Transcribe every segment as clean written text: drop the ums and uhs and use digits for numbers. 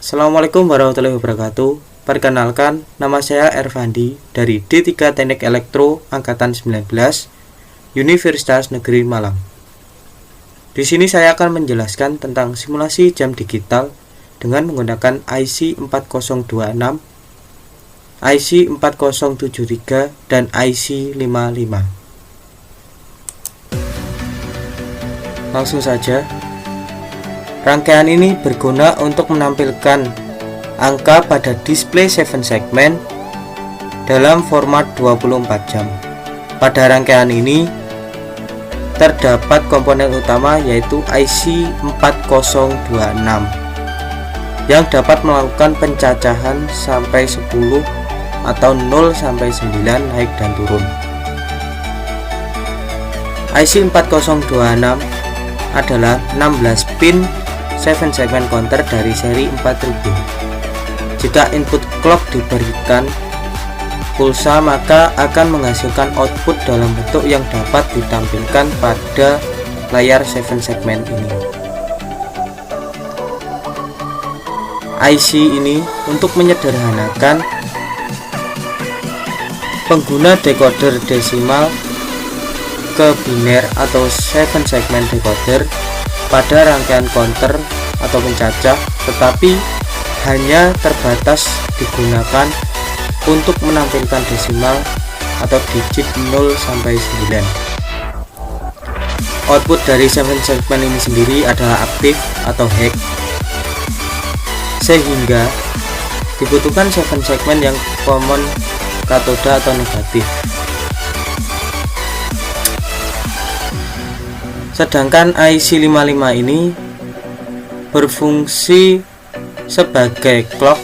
Assalamualaikum warahmatullahi wabarakatuh. Perkenalkan, nama saya Ervandi dari D3 Teknik Elektro Angkatan 19, Universitas Negeri Malang. Di sini saya akan menjelaskan tentang simulasi jam digital dengan menggunakan IC 4026, IC 4073, dan IC 55. Langsung saja. Rangkaian ini berguna untuk menampilkan angka pada display 7 segmen dalam format 24 jam. Pada rangkaian ini terdapat komponen utama yaitu IC 4026 yang dapat melakukan pencacahan sampai 10 atau 0 sampai 9 naik dan turun. IC 4026 adalah 16 pin 7 segmen counter dari seri 4000. Jika input clock diberikan pulsa, maka akan menghasilkan output dalam bentuk yang dapat ditampilkan pada layar 7 segmen ini. IC ini untuk menyederhanakan pengguna decoder desimal ke biner atau 7 segmen decoder pada rangkaian counter atau pencacah, tetapi hanya terbatas digunakan untuk menampilkan desimal atau digit 0 sampai 9. Output dari 7 segmen ini sendiri adalah aktif atau high, sehingga dibutuhkan 7 segmen yang common katoda atau negatif. Sedangkan IC 55 ini berfungsi sebagai clock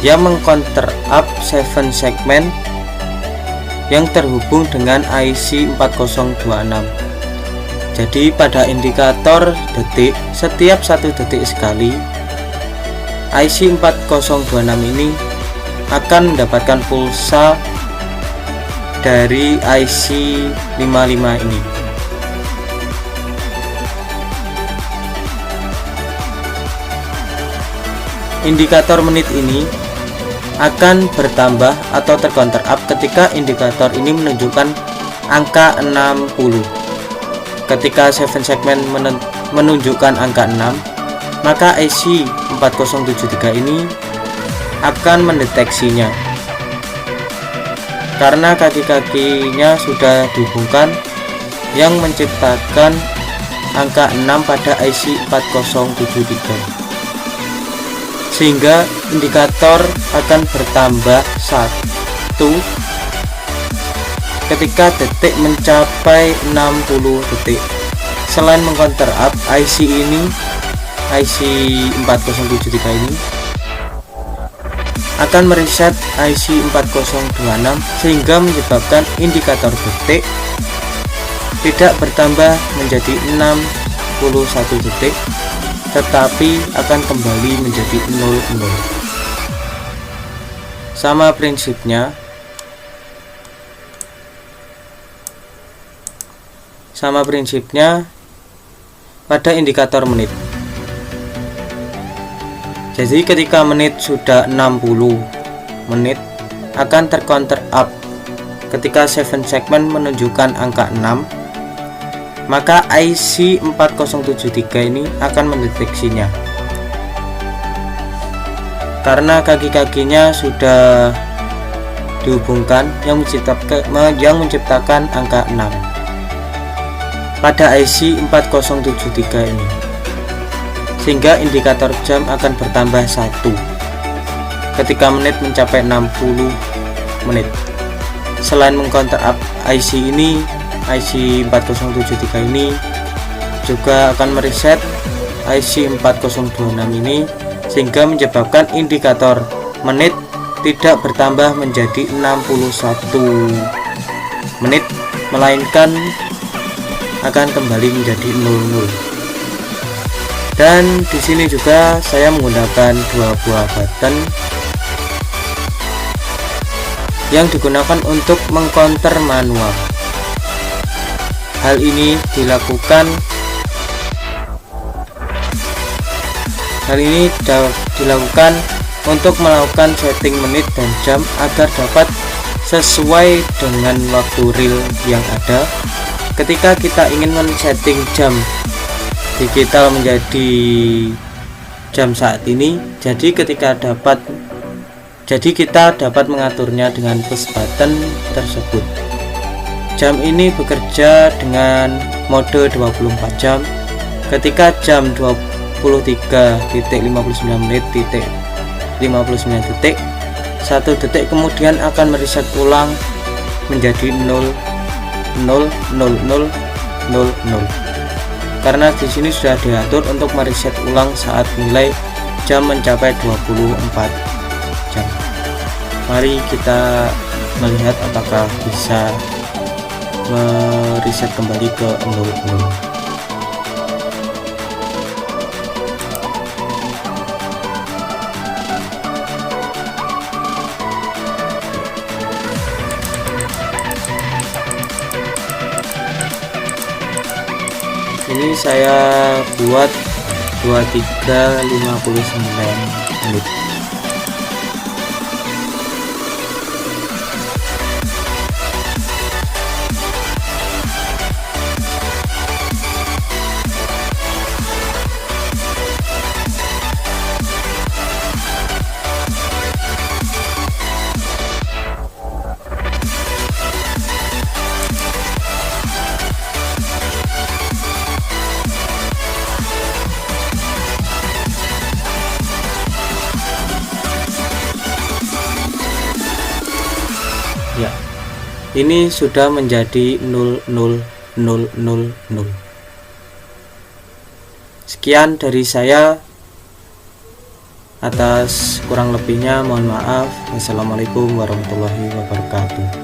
yang mengcounterup 7 segmen yang terhubung dengan IC 4026. Jadi pada indikator detik, setiap 1 detik sekali, IC 4026 ini akan mendapatkan pulsa dari IC 55 ini. Indikator menit ini akan bertambah atau tercounterup ketika indikator ini menunjukkan angka 60. Ketika 7 segmen menunjukkan angka 6, maka IC 4073 ini akan mendeteksinya. Karena kaki-kakinya sudah dihubungkan yang menciptakan angka 6 pada IC 4073. Sehingga indikator akan bertambah 1 ketika detik mencapai 60 detik. Selain mengcounterup, IC 4073 ini akan mereset IC 4026 sehingga menyebabkan indikator detik tidak bertambah menjadi 61 detik, tetapi akan kembali menjadi 00. Sama prinsipnya pada indikator menit. Jadi ketika menit sudah 60 menit akan tercounterup. Ketika 7 segmen menunjukkan angka 6, maka IC 4073 ini akan mendeteksinya. Karena kaki-kakinya sudah dihubungkan yang menciptakan angka 6 pada IC 4073 ini, sehingga indikator jam akan bertambah 1 ketika menit mencapai 60 menit. Selain mengcounterup IC ini, IC 4073 ini juga akan mereset IC 4026 ini sehingga menyebabkan indikator menit tidak bertambah menjadi 61 menit, melainkan akan kembali menjadi 00. Dan di sini juga saya menggunakan 2 buah button yang digunakan untuk mengcounter manual. Hal ini dilakukan Hal ini dilakukan untuk melakukan setting menit dan jam agar dapat sesuai dengan waktu real yang ada. Ketika kita ingin men-setting jam digital menjadi jam saat ini, jadi kita dapat mengaturnya dengan push button tersebut. Jam ini bekerja dengan mode 24 jam. Ketika jam 23.59 1 detik kemudian akan mereset ulang menjadi 000000, karena di sini sudah diatur untuk mereset ulang saat nilai jam mencapai 24 jam. Mari kita melihat apakah bisa mereset kembali ke 00. Ini saya buat 23.59 menit. Ya, ini sudah menjadi 00000. Sekian dari saya. Atas kurang lebihnya mohon maaf. Wassalamualaikum warahmatullahi wabarakatuh.